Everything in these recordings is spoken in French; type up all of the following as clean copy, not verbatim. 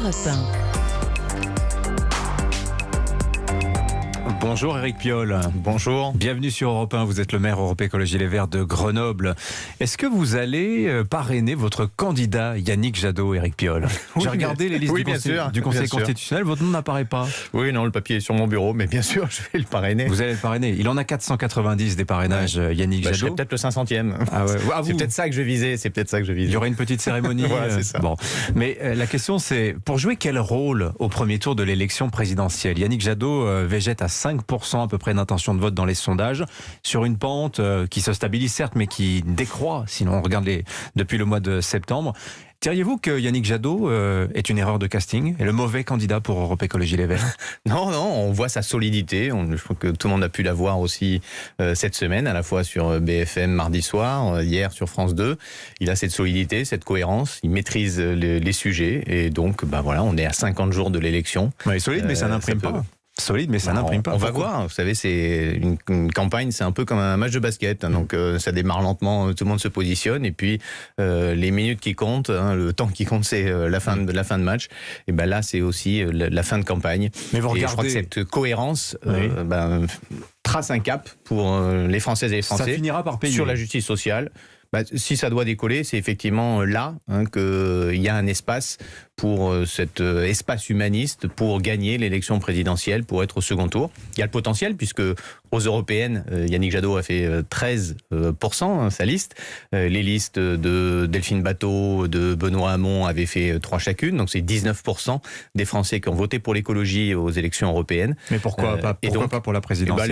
Europe 1. Bonjour Éric Piolle. Bonjour. Bienvenue sur Europe 1, vous êtes le maire Europe Écologie Les Verts de Grenoble. Est-ce que vous allez parrainer votre candidat Yannick Jadot, Éric Piolle? Oui, j'ai regardé les listes du Conseil constitutionnel, votre nom n'apparaît pas. Oui, non, le papier est sur mon bureau, mais bien sûr, je vais le parrainer. Vous allez le parrainer. Il en a 490 des parrainages, Yannick Je Jadot. serai peut-être le 500e. Ah ouais. C'est peut-être ça que je visais, Il y aurait une petite cérémonie. Voilà, c'est ça. Bon. Mais la question c'est, pour jouer quel rôle au premier tour de l'élection présidentielle? Yannick Jadot végète à 5% à peu près d'intention de vote dans les sondages, sur une pente qui se stabilise certes, mais qui décroît, sinon on regarde depuis le mois de septembre. Diriez-vous que Yannick Jadot est une erreur de casting et le mauvais candidat pour Europe Écologie Les Verts? Non, on voit sa solidité. Je crois que tout le monde a pu la voir aussi cette semaine, à la fois sur BFM mardi soir, hier sur France 2. Il a cette solidité, cette cohérence. Il maîtrise les sujets et donc, voilà, on est à 50 jours de l'élection. Il est solide, mais ça n'imprime pas. Solide, mais ça n'imprime pas. On va voir. Vous savez, c'est une campagne, c'est un peu comme un match de basket. Donc, ça démarre lentement, tout le monde se positionne. Et puis, les minutes qui comptent, le temps qui compte, c'est la fin de match. Et ben là, c'est aussi la fin de campagne. Mais vous regardez... je crois que cette cohérence trace un cap pour les Françaises et les Français. Ça finira par payer. Sur la justice sociale. Si ça doit décoller, c'est effectivement là qu'il y a un espace pour cet espace humaniste pour gagner l'élection présidentielle, pour être au second tour. Il y a le potentiel puisque aux européennes, Yannick Jadot a fait 13% sa liste. Les listes de Delphine Batho, de Benoît Hamon avaient fait 3 chacune. Donc c'est 19% des Français qui ont voté pour l'écologie aux élections européennes. Mais pourquoi pas pour la présidentielle?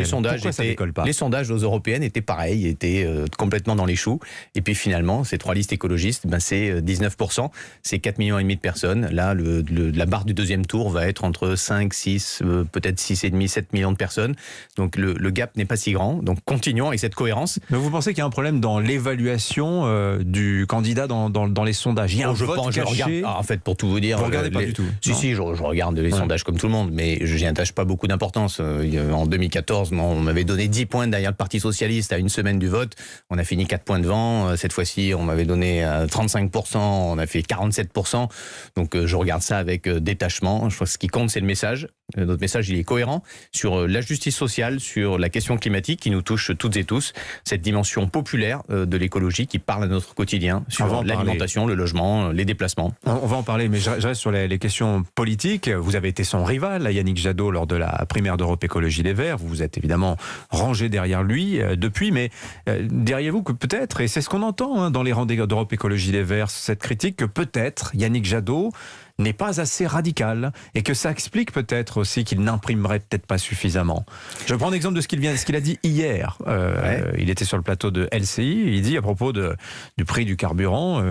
Les sondages aux européennes étaient pareils, étaient complètement dans les choux. Et puis finalement, ces 3 listes écologistes, c'est 19%, c'est 4,5 millions de personnes. Là, la barre du deuxième tour va être entre 5, 6, peut-être 6,5, 7 millions de personnes. Donc le gap n'est pas si grand. Donc continuons avec cette cohérence. Mais vous pensez qu'il y a un problème dans l'évaluation du candidat dans les sondages? Il y a un vote caché. En fait, pour tout vous dire, vous regardez pas du tout. Si, je regarde les sondages comme tout le monde, mais je n'y attache pas beaucoup d'importance. En 2014, on m'avait donné 10 points derrière le Parti Socialiste à une semaine du vote. On a fini 4 points devant. Cette fois-ci, on m'avait donné 35%, on a fait 47%. Donc je regarde ça avec détachement. Je crois que ce qui compte, c'est le message. Notre message, il est cohérent sur la justice sociale, sur la question climatique qui nous touche toutes et tous. Cette dimension populaire de l'écologie qui parle à notre quotidien, sur l'alimentation, le logement, les déplacements. On va en parler, mais je reste sur les questions politiques. Vous avez été son rival, Yannick Jadot, lors de la primaire d'Europe Écologie Les Verts. Vous vous êtes évidemment rangé derrière lui depuis, mais diriez-vous que peut-être, et c'est ce qu'on entend dans les rangs d'Europe Écologie Les Verts, cette critique que peut-être Yannick Jadot n'est pas assez radical et que ça explique peut-être aussi qu'il n'imprimerait peut-être pas suffisamment. Je prends l'exemple de ce qu'il a dit hier. Il était sur le plateau de LCI. Il dit à propos du prix du carburant,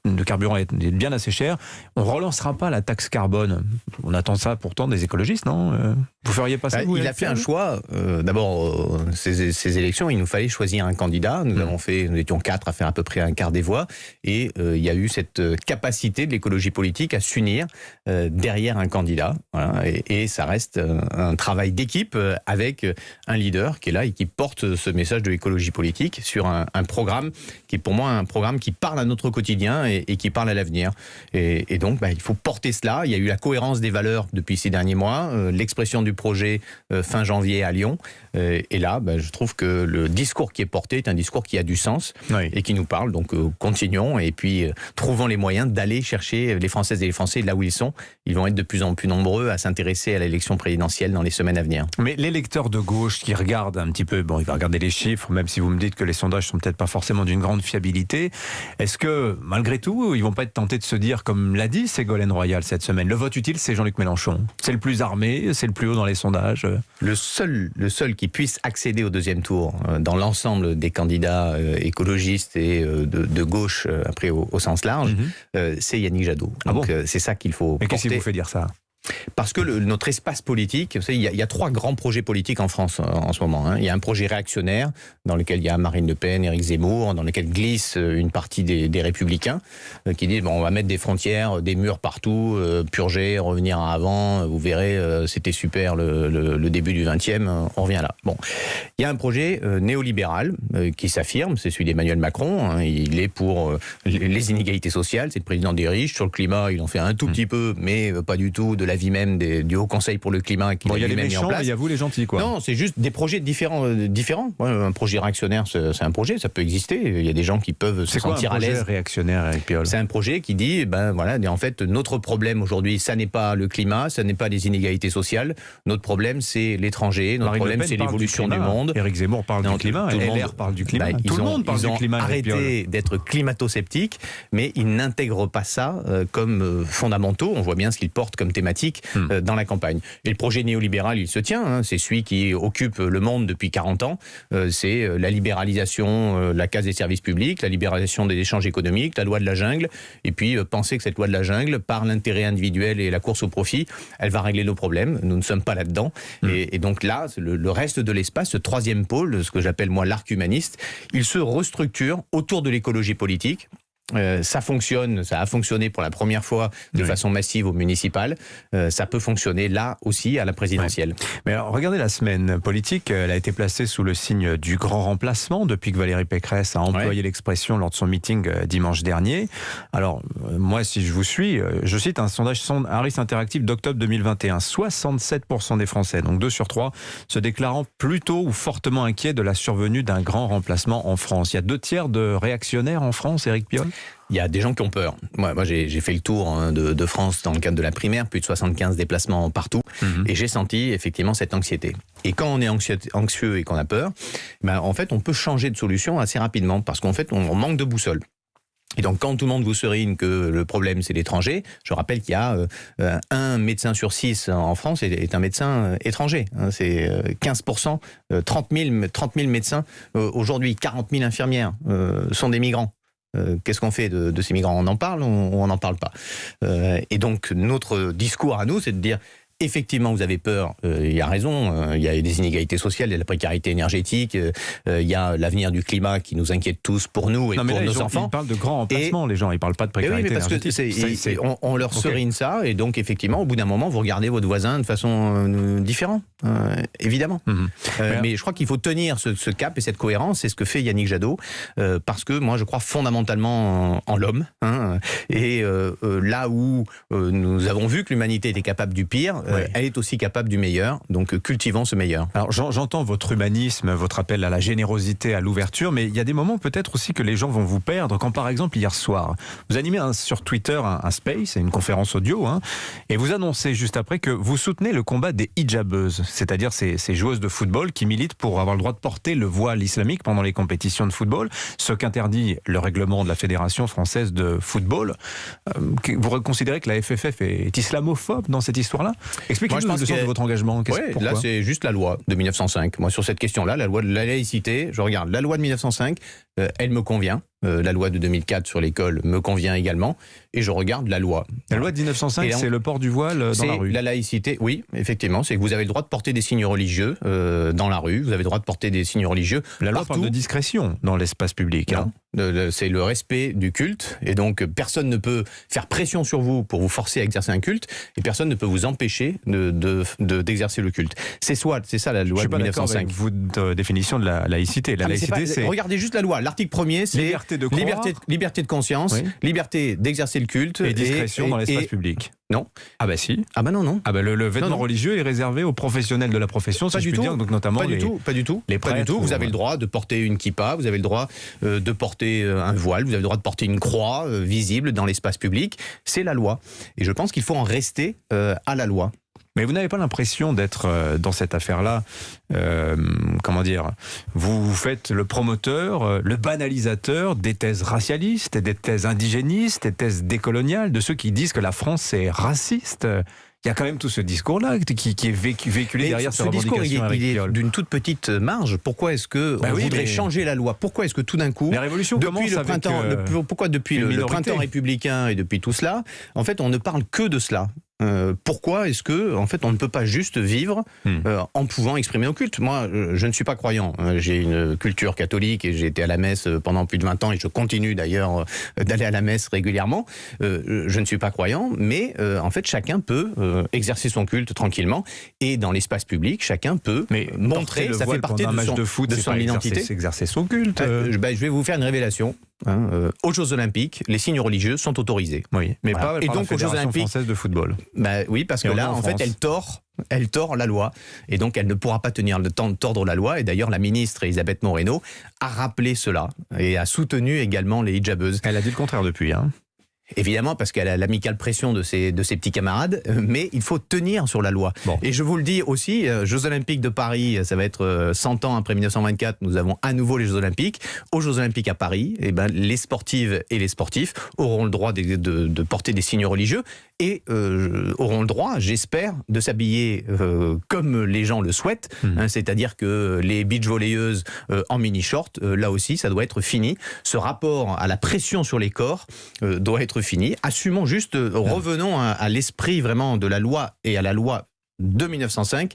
le carburant est bien assez cher. On relancera pas la taxe carbone. On attend ça pourtant des écologistes, non? Vous feriez pas ça? Il a fait un choix. D'abord, ces élections, il nous fallait choisir un candidat. Nous étions 4 à faire à peu près un quart des voix. Et il y a eu cette capacité de l'écologie politique à s'unir derrière un candidat. Voilà, et ça reste un travail d'équipe avec un leader qui est là et qui porte ce message de l'écologie politique sur un programme qui est pour moi un programme qui parle à notre quotidien et qui parle à l'avenir. Et donc, il faut porter cela. Il y a eu la cohérence des valeurs depuis ces derniers mois, l'expression du projet fin janvier à Lyon. Et là, je trouve que le discours qui est porté est un discours qui a du sens et qui nous parle. Donc, continuons et puis trouvons les moyens d'aller chercher les Françaises et les Français là où ils sont. Ils vont être de plus en plus nombreux à s'intéresser à l'élection présidentielle dans les semaines à venir. Mais l'électeur de gauche qui regarde un petit peu, il va regarder les chiffres, même si vous me dites que les sondages sont peut-être pas forcément d'une grande fiabilité. Est-ce que, malgré tout, ils vont pas être tentés de se dire, comme l'a dit Ségolène Royal cette semaine, le vote utile, c'est Jean-Luc Mélenchon. C'est le plus armé, c'est le plus haut dans les sondages. Le seul qui puisse accéder au deuxième tour dans l'ensemble des candidats écologistes et de gauche, après au sens large, c'est Yannick Jadot. Donc c'est ça qu'il faut porter. Mais qu'est-ce qui vous fait dire ça? Parce que notre espace politique, vous savez, il y a 3 grands projets politiques en France en ce moment. Hein. Il y a un projet réactionnaire dans lequel il y a Marine Le Pen, Éric Zemmour, dans lequel glisse une partie des Républicains qui disent bon, on va mettre des frontières, des murs partout, purger, revenir à avant. Vous verrez, c'était super le début du 20e, on revient là. Bon, il y a un projet néolibéral qui s'affirme, c'est celui d'Emmanuel Macron. Hein. Il est pour les inégalités sociales, c'est le président des riches. Sur le climat, il en fait un tout petit peu, mais pas du tout de l'avis même du Haut Conseil pour le climat qu'il a lui-même mis en place. Il y a vous les gentils, quoi. Non, c'est juste des projets différents. Ouais, un projet réactionnaire, c'est un projet, ça peut exister. Il y a des gens qui peuvent se sentir à l'aise. C'est quoi un projet réactionnaire, Éric Piolle ? C'est un projet qui dit, en fait, notre problème aujourd'hui, ça n'est pas le climat, ça n'est pas les inégalités sociales. Notre problème, c'est l'étranger. Notre problème, c'est l'évolution du monde. Éric Zemmour parle du climat. LR parle du climat. Tout le monde parle du climat. Ils ont arrêté d'être climato-sceptiques, mais ils n'intègrent pas ça comme fondamentaux. On voit bien ce qu'ils portent comme thématique dans la campagne. Et le projet néolibéral, il se tient. Hein. C'est celui qui occupe le monde depuis 40 ans. C'est la libéralisation, la casse des services publics, la libéralisation des échanges économiques, la loi de la jungle. Et puis penser que cette loi de la jungle, par l'intérêt individuel et la course au profit, elle va régler nos problèmes. Nous ne sommes pas là-dedans. Et donc là, le reste de l'espace, ce troisième pôle, ce que j'appelle moi l'arc humaniste, il se restructure autour de l'écologie politique. Ça fonctionne, ça a fonctionné pour la première fois de façon massive au municipal. Ça peut fonctionner là aussi à la présidentielle. Ouais. Mais alors, regardez la semaine politique, elle a été placée sous le signe du grand remplacement depuis que Valérie Pécresse a employé l'expression lors de son meeting dimanche dernier. Alors, moi, si je vous suis, je cite un sondage Harris Interactive d'octobre 2021. 67% des Français, donc 2 sur 3, se déclarant plutôt ou fortement inquiets de la survenue d'un grand remplacement en France. Il y a 2/3 de réactionnaires en France, Éric Piolle ? Il y a des gens qui ont peur. Moi j'ai fait le tour de France dans le cadre de la primaire, plus de 75 déplacements partout, et j'ai senti effectivement cette anxiété. Et quand on est anxieux et qu'on a peur, en fait on peut changer de solution assez rapidement, parce qu'en fait on manque de boussole. Et donc, quand tout le monde vous serine que le problème, c'est l'étranger, je rappelle qu'il y a un médecin sur 6 en France est un médecin étranger. C'est 15%, 30 000 médecins. Aujourd'hui, 40 000 infirmières sont des migrants. Qu'est-ce qu'on fait de ces migrants ? On en parle ou on n'en parle pas ? Et donc, notre discours à nous, c'est de dire... Effectivement, vous avez peur, il y a raison, il y a des inégalités sociales, il y a la précarité énergétique, il y a l'avenir du climat qui nous inquiète tous pour nous et pour nos enfants. Ils parlent de grands remplacements, les gens, ils ne parlent pas de précarité énergétique. On leur serine ça, et donc effectivement, au bout d'un moment, vous regardez votre voisin de façon différente, évidemment. Mais je crois qu'il faut tenir ce cap et cette cohérence, c'est ce que fait Yannick Jadot, parce que moi je crois fondamentalement en l'homme, et là où nous avons vu que l'humanité était capable du pire, elle est aussi capable du meilleur, donc cultivons ce meilleur. Alors j'entends votre humanisme, votre appel à la générosité, à l'ouverture, mais il y a des moments peut-être aussi que les gens vont vous perdre, quand par exemple hier soir, vous animez sur Twitter un space, une conférence audio, et vous annoncez juste après que vous soutenez le combat des hijabeuses, c'est-à-dire ces joueuses de football qui militent pour avoir le droit de porter le voile islamique pendant les compétitions de football, ce qu'interdit le règlement de la Fédération française de football. Vous considérez que la FFF est islamophobe dans cette histoire-là ? Expliquez-nous le sens de votre engagement. Là, c'est juste la loi de 1905. Moi, sur cette question-là, la loi de la laïcité, je regarde la loi de 1905, elle me convient. La loi de 2004 sur l'école me convient également. Et je regarde la loi. La loi de 1905, c'est le port du voile dans la rue. La laïcité, oui, effectivement. C'est que vous avez le droit de porter des signes religieux dans la rue. Vous avez le droit de porter des signes religieux La loi parle de discrétion dans l'espace public. C'est le respect du culte. Et donc, personne ne peut faire pression sur vous pour vous forcer à exercer un culte. Et personne ne peut vous empêcher d'exercer le culte. C'est ça la loi de 1905. Je suis pas d'accord avec votre définition de la laïcité. La laïcité, c'est... Regardez juste la loi. L'article 1er, c'est liberté de conscience, liberté d'exercer le culte. Et discrétion dans l'espace public. Non. Ah bah si. Ah bah non. Ah bah le vêtement religieux est réservé aux professionnels de la profession, si je puis dire, donc notamment pas du tout. Les prêtres. Vous avez le droit de porter une kippa, vous avez le droit de porter un voile, vous avez le droit de porter une croix visible dans l'espace public. C'est la loi. Et je pense qu'il faut en rester à la loi. Mais vous n'avez pas l'impression d'être dans cette affaire-là, vous faites le promoteur, le banalisateur des thèses racialistes, des thèses indigénistes, des thèses décoloniales, de ceux qui disent que la France est raciste. Il y a quand même tout ce discours-là qui est véhiculé derrière ces revendications. Ce discours, il est d'une toute petite marge. Pourquoi est-ce qu'on voudrait changer la loi ? Pourquoi est-ce que tout d'un coup, la révolution depuis le printemps républicain et depuis tout cela, en fait, on ne parle que de cela ? Pourquoi est-ce que, en fait, on ne peut pas juste vivre en pouvant exprimer nos cultes? Moi, je ne suis pas croyant. J'ai une culture catholique et j'ai été à la messe pendant plus de 20 ans et je continue d'ailleurs d'aller à la messe régulièrement. Je ne suis pas croyant, mais en fait, chacun peut exercer son culte tranquillement et dans l'espace public, chacun peut montrer. Ça fait partie de son identité. C'est exercer son culte. Je vais vous faire une révélation. Aux Jeux Olympiques, les signes religieux sont autorisés. Oui, mais pas et par donc la aux Jeux Fédération Olympiques française de football. Oui, parce que là, en fait, elle tord la loi et donc elle ne pourra pas tenir le temps de tordre la loi. Et d'ailleurs, la ministre Elisabeth Moreno a rappelé cela et a soutenu également les hijabeuses. Elle a dit le contraire depuis, Évidemment, parce qu'elle a l'amicale pression de ses petits camarades, mais il faut tenir sur la loi. Bon. Et je vous le dis aussi, Jeux Olympiques de Paris, ça va être 100 ans après 1924, nous avons à nouveau les Jeux Olympiques. Aux Jeux Olympiques à Paris, les sportives et les sportifs auront le droit de porter des signes religieux et auront le droit, j'espère, de s'habiller comme les gens le souhaitent, c'est-à-dire que les beach-volleyeuses en mini-short, là aussi, ça doit être fini. Ce rapport à la pression sur les corps doit être fini. Assumons juste, revenons à l'esprit vraiment de la loi et à la loi de 1905,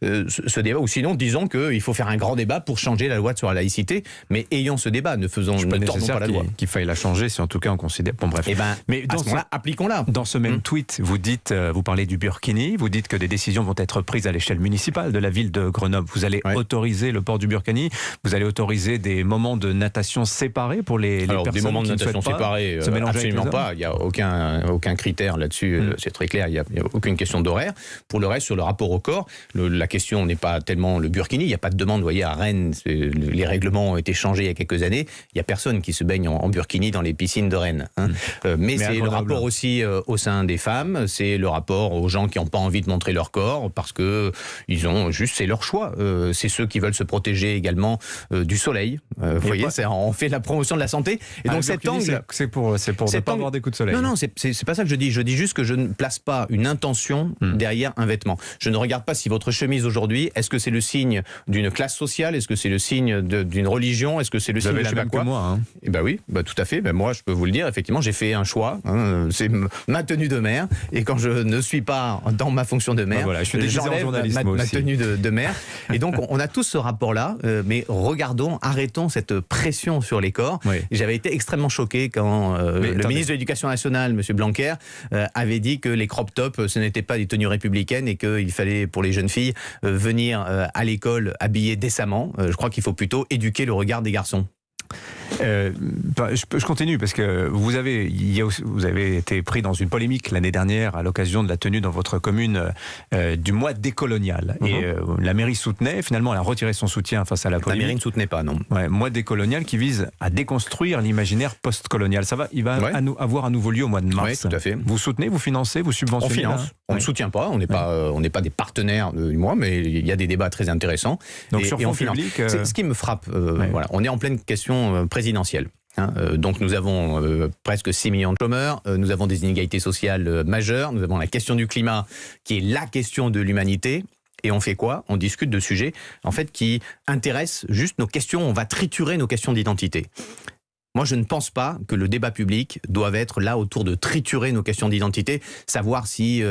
ce débat, ou sinon disons qu'il faut faire un grand débat pour changer la loi sur la laïcité, mais ayons ce débat, ne tordons pas la loi. Qu'il faille la changer, si en tout cas on considère... Bon bref. Mais à ce moment-là, appliquons-la. Dans ce même tweet, vous dites, vous parlez du burkini, vous dites que des décisions vont être prises à l'échelle municipale de la ville de Grenoble. Vous allez autoriser le port du burkini, vous allez autoriser des moments de natation séparés pour les personnes des moments de natation séparés, absolument pas. Il n'y a aucun critère là-dessus, c'est très clair, il n'y a aucune question d'horaire. Pour le reste, sur le rapport au corps, la question n'est pas tellement le burkini. Il n'y a pas de demande. Vous voyez, à Rennes, les règlements ont été changés il y a quelques années. Il n'y a personne qui se baigne en burkini dans les piscines de Rennes. Mais c'est le rapport aussi au sein des femmes. C'est le rapport aux gens qui n'ont pas envie de montrer leur corps parce que c'est leur choix. C'est ceux qui veulent se protéger également du soleil. Vous voyez, on fait la promotion de la santé. Et donc cet angle, c'est pour ne pas avoir des coups de soleil. Non, c'est pas ça que je dis. Je dis juste que je ne place pas une intention derrière un vêtement. Je ne regarde pas si votre chemise aujourd'hui, est-ce que c'est le signe d'une classe sociale, est-ce que c'est le signe d'une religion, est-ce que c'est le signe de je sais pas quoi. Que moi, Et oui, tout à fait. Moi, je peux vous le dire. Effectivement, j'ai fait un choix. C'est ma tenue de maire. Et quand je ne suis pas dans ma fonction de maire, j'enlève ma tenue de maire. Et donc, on a tous ce rapport-là. Mais arrêtons cette pression sur les corps. J'avais été extrêmement choqué quand le ministre de l'Éducation nationale, M. Blanquer, avait dit que les crop tops, ce n'étaient pas des tenues républicaines et qu'il fallait, pour les jeunes filles, venir à l'école habillées décemment. Je crois qu'il faut plutôt éduquer le regard des garçons. Je continue parce que vous avez été pris dans une polémique l'année dernière à l'occasion de la tenue dans votre commune du mois décolonial. Et la mairie soutenait, finalement elle a retiré son soutien face à la polémique. La mairie ne soutenait pas, non. Mois décolonial qui vise à déconstruire l'imaginaire post-colonial. Il va avoir un nouveau lieu au mois de mars. Oui, tout à fait. Vous soutenez, vous financez, vous subventionnez? On finance. On ne soutient pas, on n'est pas des partenaires du mois, mais il y a des débats très intéressants. Donc sur fond public... C'est ce qui me frappe. On est en pleine question présidentielle. Donc nous avons presque 6 millions de chômeurs, nous avons des inégalités sociales majeures, nous avons la question du climat qui est la question de l'humanité. Et on fait quoi? On discute de sujets en fait qui intéressent juste nos questions, on va triturer nos questions d'identité. Moi, je ne pense pas que le débat public doive être là autour de triturer nos questions d'identité, savoir qui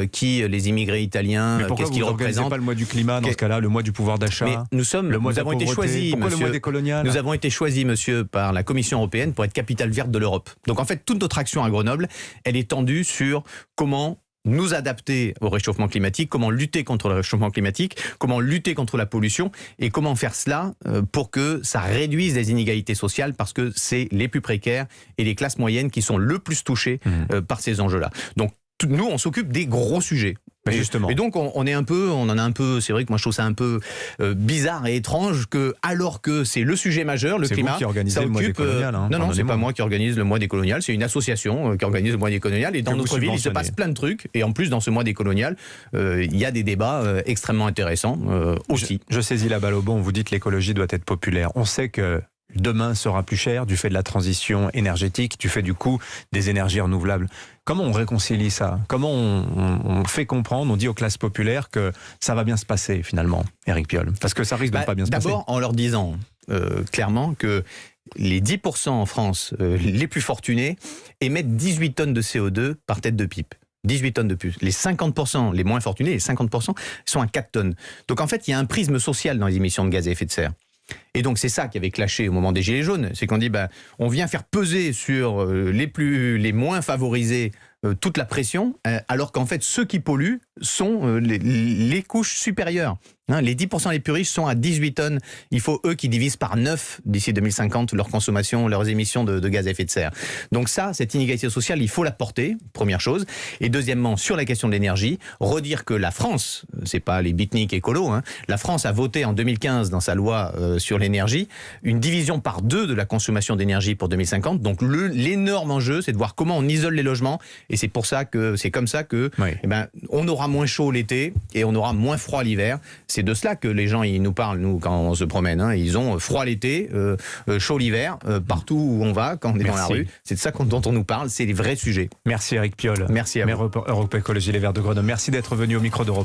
les immigrés italiens, qu'est-ce qu'ils représentent. Pourquoi vous n'organisez pas le mois du climat dans ce cas-là, le mois du pouvoir d'achat? Mais nous avons été choisis, pourquoi le mois décolonial? Nous avons été choisis, monsieur, par la Commission européenne pour être capitale verte de l'Europe. Donc en fait, toute notre action à Grenoble, elle est tendue sur comment nous adapter au réchauffement climatique, comment lutter contre le réchauffement climatique, comment lutter contre la pollution et comment faire cela pour que ça réduise les inégalités sociales parce que c'est les plus précaires et les classes moyennes qui sont le plus touchées par ces enjeux-là. Donc nous, on s'occupe des gros sujets. Mais justement. Et donc on en a un peu, c'est vrai que moi je trouve ça un peu bizarre et étrange que, alors que c'est le sujet majeur, le climat, vous qui organisez le mois décolonial. Non, c'est pas moi qui organise le mois décolonial, c'est une association qui organise le mois décolonial. Et dans notre ville, il se passe plein de trucs. Et en plus, dans ce mois décolonial, il y a des débats extrêmement intéressants aussi. Je saisis la balle au bon. Vous dites l'écologie doit être populaire. On sait que demain sera plus cher du fait de la transition énergétique, du fait du coût des énergies renouvelables. Comment on réconcilie ça? Comment on fait comprendre, on dit aux classes populaires que ça va bien se passer finalement, Éric Piolle? Parce que ça risque de ne pas bien se passer. D'abord en leur disant clairement que les 10% en France les plus fortunés émettent 18 tonnes de CO2 par tête de pipe. 18 tonnes de plus. Les 50%, les moins fortunés, les 50% sont à 4 tonnes. Donc en fait, il y a un prisme social dans les émissions de gaz à effet de serre. Et donc c'est ça qui avait clashé au moment des Gilets jaunes, c'est qu'on dit on vient faire peser sur les moins favorisés toute la pression, alors qu'en fait ceux qui polluent sont les couches supérieures. Les 10% les plus riches sont à 18 tonnes. Il faut eux qui divisent par 9 d'ici 2050 leur consommation, leurs émissions de gaz à effet de serre. Donc ça, cette inégalité sociale, il faut la porter, première chose. Et deuxièmement, sur la question de l'énergie, redire que la France, c'est pas les beatniks écolos, la France a voté en 2015 dans sa loi sur l'énergie une division par 2 de la consommation d'énergie pour 2050. Donc l'énorme enjeu, c'est de voir comment on isole les logements. Et c'est pour ça que c'est comme ça que on aura moins chaud l'été et on aura moins froid l'hiver. C'est de cela que les gens ils nous parlent, nous, quand on se promène. Ils ont froid l'été, chaud l'hiver, partout où on va, quand on est dans la rue. C'est de ça dont on nous parle, c'est les vrais sujets. Merci Éric Piolle. Merci à vous. Maire Europe Écologie Les Verts de Grenoble. Merci d'être venu au micro d'Europe.